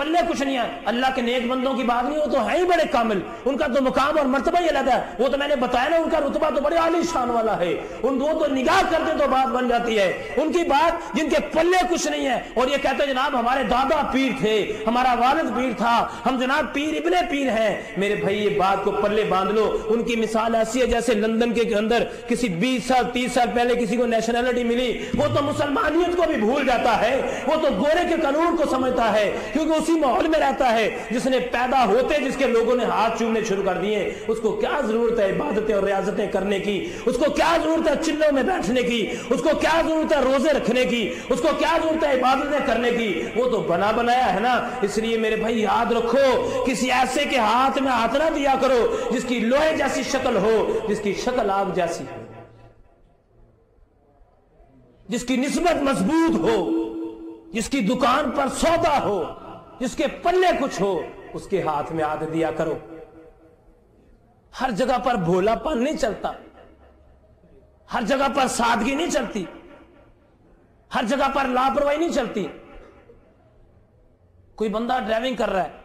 پلے کچھ نہیں ہے. اللہ کے نیک بندوں کی بات نہیں, وہ تو ہے ہی بڑے کامل, ان کا تو مقام اور مرتبہ ہی الگ ہے. وہ تو میں نے بتایا نا, ان کا رتبہ تو بڑے عالی شان والا ہے. وہ تو نگاہ کرتے تو بات بن جاتی ہے. ان کی بات جن کے پلے کچھ نہیں ہے اور یہ کہتے ہیں جناب ہمارے دادا پیر تھے, ہمارا والد پیر تھا, ہم جناب پیر ابن پیر ہیں. میرے بھائی یہ بات کو پلے باندھ لو. ان کی مثال ایسی ہے جیسے لندن کے اندر کسی 20 سال 30 سال پہلے کسی کو نیشنلٹی ملی, وہ تو مسلمانیت کو بھی بھول جاتا ہے, وہ تو گورے کے قانون کو سمجھتا ہے, کیونکہ اسی ماحول میں رہتا ہے جس نے پیدا ہوتے جس کے لوگوں نے ہاتھ چومنے شروع کر دیے. اس کو کیا ضرورت ہے عبادتیں اور ریاضتیں کرنے کی, اس کو کیا ضرورت ہے چلوں میں بیٹھنے کی, اس کو کیا ضرورت ہے روزے رکھنے کی, اس کو کیا ضرورت ہے عبادتیں کرنے کی. وہ تو بنا بنایا ہے نا. اس لیے میرے بھائی یاد رکھو, کسی ایسے کے ہاتھ میں ہاتھ نہ دیا کرو جس کی لوہے جیسی شکل ہو, جس کی شکل آگ جیسی ہو, جس کی نسبت مضبوط ہو, جس کی دکان پر سودا ہو, جس کے پلے کچھ ہو, اس کے ہاتھ میں ہاتھ دیا کرو. ہر جگہ پر بھولا پن نہیں چلتا, ہر جگہ پر سادگی نہیں چلتی, ہر جگہ پر لاپرواہی نہیں چلتی. کوئی بندہ ڈرائیونگ کر رہا ہے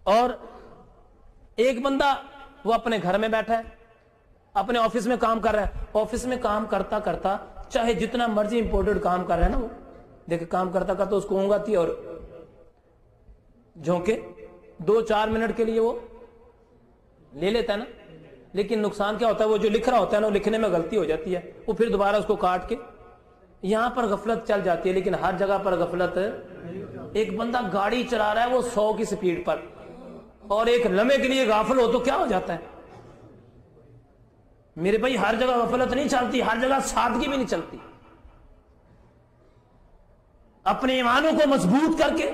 اور ایک بندہ وہ اپنے گھر میں بیٹھا ہے, اپنے آفس میں کام کر رہا ہے. آفس میں کام کرتا کرتا چاہے جتنا مرضی امپورٹڈ کام کر رہا ہے نا, وہ دیکھیں کام کرتا کرتا اس کو اونگ آتی ہے اور جھونکے 2-4 منٹ کے لیے وہ لے لیتا ہے نا. لیکن نقصان کیا ہوتا ہے, وہ جو لکھ رہا ہوتا ہے نا, وہ لکھنے میں غلطی ہو جاتی ہے, وہ پھر دوبارہ اس کو کاٹ کے یہاں پر غفلت چل جاتی ہے. لیکن ہر جگہ پر غفلت. ایک بندہ گاڑی چلا رہا ہے وہ 100 کی سپیڈ پر, اور ایک لمحے کے لیے غافل ہو تو کیا ہو جاتا ہے. میرے بھائی ہر جگہ غفلت نہیں چلتی, ہر جگہ سادگی بھی نہیں چلتی. اپنے ایمانوں کو مضبوط کر کے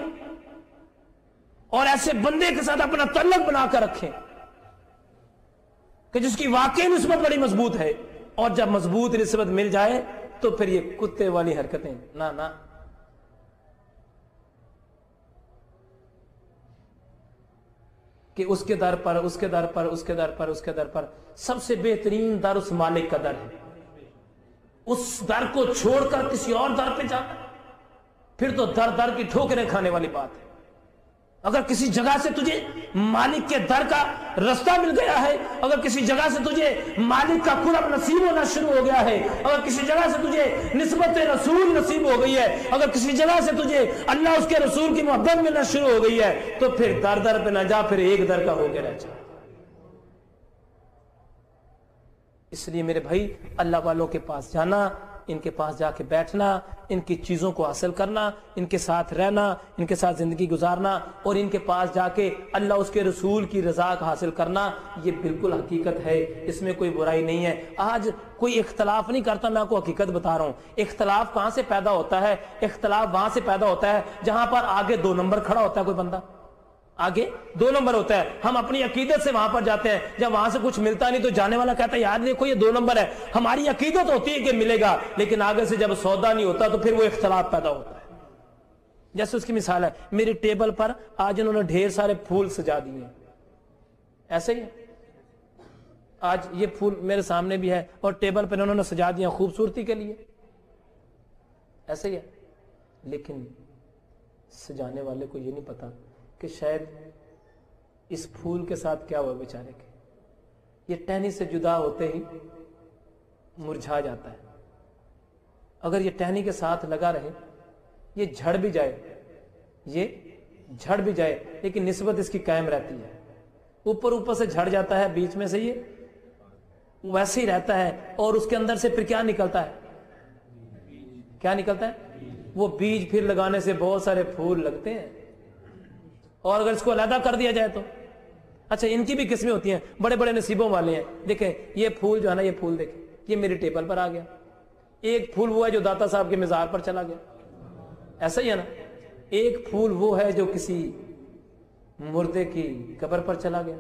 اور ایسے بندے کے ساتھ اپنا تعلق بنا کر رکھیں کہ جس کی واقعی نسبت بڑی مضبوط ہے. اور جب مضبوط نسبت مل جائے تو پھر یہ کتے والی حرکتیں نہ کہ اس کے در پر اس کے در پر اس کے در پر اس کے در پر. سب سے بہترین در اس مالک کا در ہے. اس در کو چھوڑ کر کسی اور در پہ جانا پھر تو در در کی ٹھوکریں کھانے والی بات ہے. اگر کسی جگہ سے تجھے مالک کے در کا رستہ مل گیا ہے, اگر کسی جگہ سے تجھے مالک کا قرب نصیب ہونا شروع ہو گیا ہے, اگر کسی جگہ سے تجھے نسبت رسول نصیب ہو گئی ہے, اگر کسی جگہ سے تجھے اللہ اس کے رسول کی محبت ملنا شروع ہو گئی ہے, تو پھر در در پہ نہ جا, پھر ایک در کا ہو کے رہ جا. اس لیے میرے بھائی اللہ والوں کے پاس جانا, ان کے پاس جا کے بیٹھنا, ان کی چیزوں کو حاصل کرنا, ان کے ساتھ رہنا, ان کے ساتھ زندگی گزارنا, اور ان کے پاس جا کے اللہ اس کے رسول کی رضا حاصل کرنا, یہ بالکل حقیقت ہے. اس میں کوئی برائی نہیں ہے. آج کوئی اختلاف نہیں کرتا, میں آپ کو حقیقت بتا رہا ہوں. اختلاف کہاں سے پیدا ہوتا ہے؟ اختلاف وہاں سے پیدا ہوتا ہے جہاں پر آگے 2 نمبر کھڑا ہوتا ہے. کوئی بندہ آگے 2 نمبر ہوتا ہے. ہم اپنی عقیدت سے وہاں پر جاتے ہیں, جب وہاں سے کچھ ملتا نہیں تو جانے والا کہتا ہے یار دیکھو یہ 2 نمبر ہے. ہماری عقیدت ہوتی ہے کہ ملے گا, لیکن آگے سے جب سودا نہیں ہوتا تو پھر وہ اختلاف پیدا ہوتا ہے. جیسے اس کی مثال ہے, میری ٹیبل پر آج انہوں نے ڈھیر سارے پھول سجا دیے. ایسے ہی آج یہ پھول میرے سامنے بھی ہے اور ٹیبل پر انہوں نے سجا دیا خوبصورتی کے لیے. ایسے ہی ہے. لیکن سجانے والے کو یہ نہیں پتا کہ شاید اس پھول کے ساتھ کیا ہوا بیچارے کے. یہ ٹہنی سے جدا ہوتے ہی مرجھا جاتا ہے. اگر یہ ٹہنی کے ساتھ لگا رہے, یہ جھڑ بھی جائے, لیکن نسبت اس کی قائم رہتی ہے. اوپر سے جھڑ جاتا ہے, بیچ میں سے یہ ویسے ہی رہتا ہے, اور اس کے اندر سے پھر کیا نکلتا ہے؟ وہ بیج پھر لگانے سے بہت سارے پھول لگتے ہیں. اور اگر اس کو علیحدہ کر دیا جائے تو اچھا, ان کی بھی قسمیں ہوتی ہیں, بڑے بڑے نصیبوں والے ہیں. دیکھیں یہ پھول جو ہے نا, یہ پھول دیکھیں, یہ میری ٹیبل پر آ گیا. ایک پھول وہ ہے جو داتا صاحب کے مزار پر چلا گیا. ایسا ہی ہے نا. ایک پھول وہ ہے جو کسی مردے کی قبر پر چلا گیا,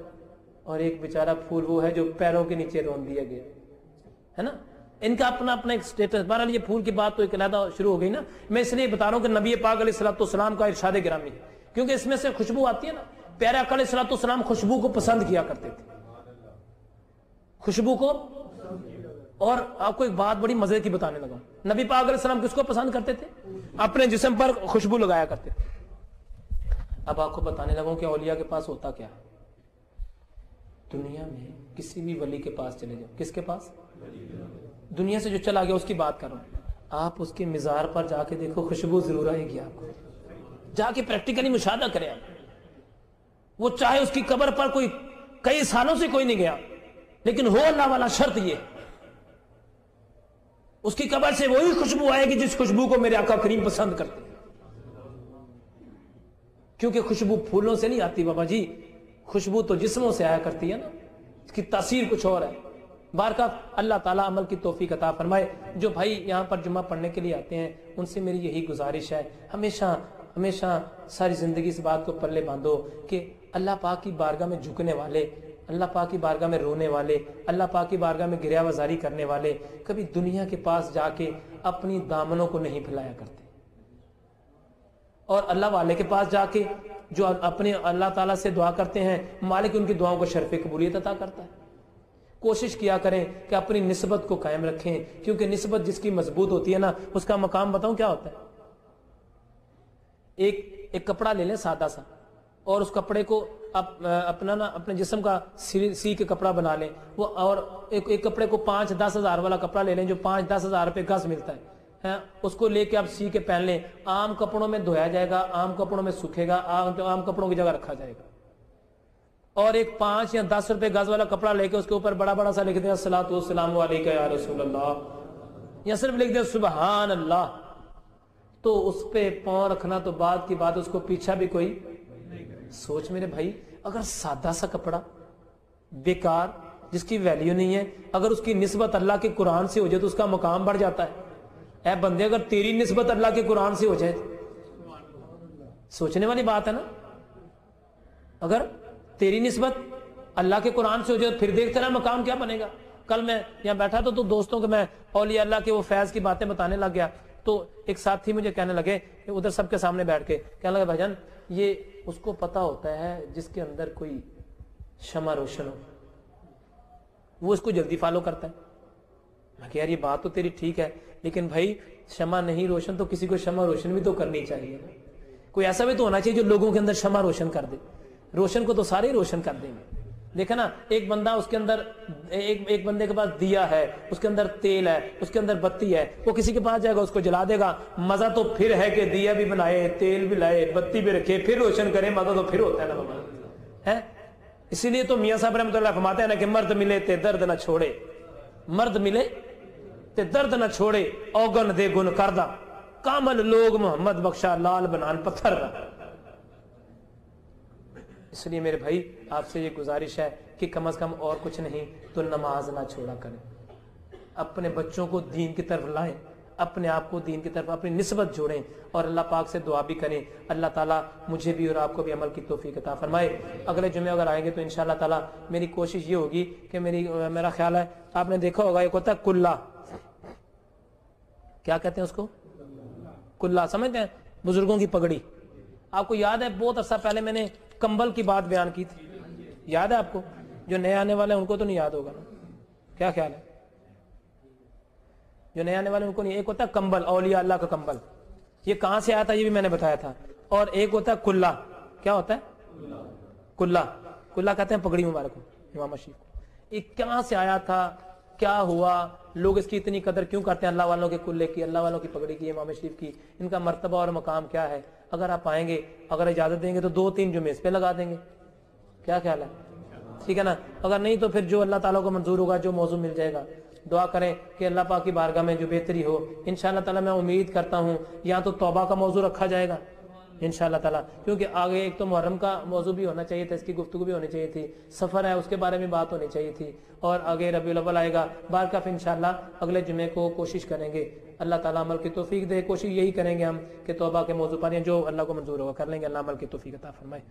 اور ایک بیچارہ پھول وہ ہے جو پیروں کے نیچے رون دیا گیا ہے نا. ان کا اپنا اپنا ایک سٹیٹس. بہرحال یہ پھول کی بات تو ایک علیحدہ شروع ہو گئی نا. میں اس لیے بتا رہا ہوں کہ نبی پاک علیہ الصلوۃ والسلام کا ارشاد گرامی ہے, کیونکہ اس میں سے خوشبو آتی ہے نا. پیارے آقا علیہ الصلوۃ والسلام خوشبو کو پسند کیا کرتے تھے, خوشبو کو. اور آپ کو ایک بات بڑی مزے کی بتانے لگا. نبی پاک علیہ السلام کس کو پسند کرتے تھے؟ اپنے جسم پر خوشبو لگایا کرتے تھے. اب آپ کو بتانے لگوں کہ اولیاء کے پاس ہوتا کیا ہے. دنیا میں کسی بھی ولی کے پاس چلے جاؤ. کس کے پاس؟ دنیا سے جو چلا گیا اس کی بات کرو. آپ اس کے مزار پر جا کے دیکھو, خوشبو ضرور آئے گی آپ کو. جا کے پریکٹیکلی مشاہدہ کریں آپ. وہ چاہے اس کی قبر پر کوئی کئی سالوں سے کوئی نہیں گیا, لیکن ہو اللہ والا, شرط یہ اس کی قبر سے وہی خوشبو آئے گی جس خوشبو کو میرے آقا کریم پسند کرتے ہیں. کیونکہ خوشبو پھولوں سے نہیں آتی بابا جی, خوشبو تو جسموں سے آیا کرتی ہے نا, اس کی تاثیر کچھ اور ہے. بارکاہ اللہ تعالیٰ عمل کی توفیق عطا فرمائے. جو بھائی یہاں پر جمعہ پڑھنے کے لیے آتے ہیں ان سے میری یہی گزارش ہے, ہمیشہ ہمیشہ ساری زندگی اس بات کو پلے باندھو کہ اللہ پاک کی بارگاہ میں جھکنے والے, اللہ پاک کی بارگاہ میں رونے والے, اللہ پاک کی بارگاہ میں گریہ وزاری کرنے والے کبھی دنیا کے پاس جا کے اپنی دامنوں کو نہیں پھیلایا کرتے, اور اللہ والے کے پاس جا کے جو اپنے اللہ تعالیٰ سے دعا کرتے ہیں مالک ان کی دعاؤں کو شرف قبولیت عطا کرتا ہے. کوشش کیا کریں کہ اپنی نسبت کو قائم رکھیں, کیونکہ نسبت جس کی مضبوط ہوتی ہے نا اس کا مقام بتاؤں کیا ہوتا ہے. ایک کپڑا لے لیں سادہ سا, اور اس کپڑے کو اپنا نا اپنے جسم کا سی کے کپڑا بنا لیں, وہ اور ایک کپڑے کو 5-10 ہزار والا کپڑا لے لیں جو 5-10 ہزار روپے گز ملتا ہے, اس کو لے کے آپ سی کے پہن لیں. عام کپڑوں میں دھویا جائے گا, عام کپڑوں میں سوکھے گا, عام کپڑوں کی جگہ رکھا جائے گا. اور ایک 5 یا 10 روپے گز والا کپڑا لے کے اس کے اوپر بڑا بڑا سا لکھ دیں الصلاۃ والسلام علیک یا رسول اللہ, یا صرف لکھ دیں سبحان اللہ, تو اس پہ پاؤں رکھنا تو بات کی بات, اس کو پیچھا بھی کوئی سوچ. میرے بھائی اگر سادہ سا کپڑا بیکار جس کی ویلیو نہیں ہے, اگر اس کی نسبت اللہ کے قرآن سے ہو جائے تو اس کا مقام بڑھ جاتا ہے. اے بندے اگر تیری نسبت اللہ کے قرآن سے ہو جائے سوچنے والی بات ہے نا. اگر تیری نسبت اللہ کے قرآن سے ہو جائے پھر دیکھتے نا مقام کیا بنے گا. کل میں یہاں بیٹھا تو دوستوں کو میں اولیاء اللہ کے وہ فیض کی باتیں بتانے لگ گیا, تو ایک ساتھی مجھے کہنے لگے کہ ادھر سب کے سامنے بیٹھ کے کہنے لگا بھائی جان یہ اس کو پتا ہوتا ہے جس کے اندر کوئی شمع روشن ہو وہ اس کو جلدی فالو کرتا ہے. میں کہ یار یہ بات تو تیری ٹھیک ہے, لیکن بھائی شمع نہیں روشن تو کسی کو شمع روشن بھی تو کرنی چاہیے. کوئی ایسا بھی تو ہونا چاہیے جو لوگوں کے اندر شمع روشن کر دے. روشن کو تو سارے ہی روشن کر دیں گے. دیکھیں نا, ایک بندہ اس کے اندر ایک بندے کے پاس دیا ہے, اس کے اندر تیل ہے, اس کے اندر بتی ہے, وہ کسی کے پاس جائے گا اس کو جلا دے گا. مزہ تو پھر ہے کہ دیا بھی بنائے, تیل بھی لائے, بتی بھی رکھے, پھر روشن کرے, مزہ تو پھر ہوتا ہے نا بابا. اسی لیے تو میاں صاحب رحمۃ اللہ فرماتے ہیں نا کہ مرد ملے تے درد نہ چھوڑے, مرد ملے تے درد نہ چھوڑے, اوگن دے گن کردہ, کامل لوگ محمد بخشا لال بنان پتھر دا. اس لیے میرے بھائی آپ سے یہ گزارش ہے کہ کم از کم اور کچھ نہیں تو نماز نہ چھوڑا کریں, اپنے بچوں کو دین کی طرف لائیں, اپنے آپ کو دین کی طرف اپنی نسبت جوڑیں, اور اللہ پاک سے دعا بھی کریں اللہ تعالیٰ مجھے بھی اور آپ کو بھی عمل کی توفیق عطا فرمائے. اگلے جمعے اگر آئیں گے تو انشاءاللہ تعالیٰ میری کوشش یہ ہوگی کہ میرا خیال ہے آپ نے دیکھا ہوگا ایک ہوتا ہے کلّا, کیا کہتے ہیں اس کو, کلّا سمجھتے ہیں, بزرگوں کی پگڑی. آپ کو یاد ہے بہت عرصہ پہلے میں نے کمبل کی بات بیان کی تھی, یاد ہے آپ کو؟ جو نئے آنے والے ہیں ان کو تو نہیں یاد ہوگا نا, کیا خیال ہے؟ جو نئے آنے والے ان کو نہیں. ایک ہوتا ہے کمبل, اولیاء اللہ کا کمبل, یہ کہاں سے آیا تھا یہ بھی میں نے بتایا تھا. اور ایک ہوتا ہے کلّا, کیا ہوتا ہے کلّا؟ کلّا کہتے ہیں پگڑی مبارک کو, امام شریف کو. یہ کہاں سے آیا تھا, کیا ہوا, لوگ اس کی اتنی قدر کیوں کرتے ہیں, اللہ والوں کے کلے کی, اللہ والوں کی پگڑی کی, امام شریف کی, ان کا مرتبہ اور مقام کیا ہے. اگر آپ آئیں گے, اگر اجازت دیں گے تو 2-3 جمعے اس پہ لگا دیں گے, کیا خیال ہے؟ ٹھیک ہے نا. اگر نہیں تو پھر جو اللہ تعالیٰ کو منظور ہوگا, جو موضوع مل جائے گا, دعا کریں کہ اللہ پاک کی بارگاہ میں جو بہتری ہو. انشاءاللہ تعالیٰ میں امید کرتا ہوں یہاں تو توبہ کا موضوع رکھا جائے گا انشاءاللہ تعالیٰ, کیونکہ آگے ایک تو محرم کا موضوع بھی ہونا چاہیے تھا, اس کی گفتگو بھی ہونی چاہیے تھی, سفر ہے اس کے بارے میں بات ہونی چاہیے تھی, اور آگے ربیع الاول آئے گا. بارکاف انشاءاللہ اگلے جمعے کو کوشش کریں گے, اللہ تعالیٰ عمل کی توفیق دے. کوشش یہی کریں گے ہم کہ توبہ کے موضوع پر جو اللہ کو منظور ہوگا کر لیں گے. اللہ عمل کی توفیق عطا فرمائے.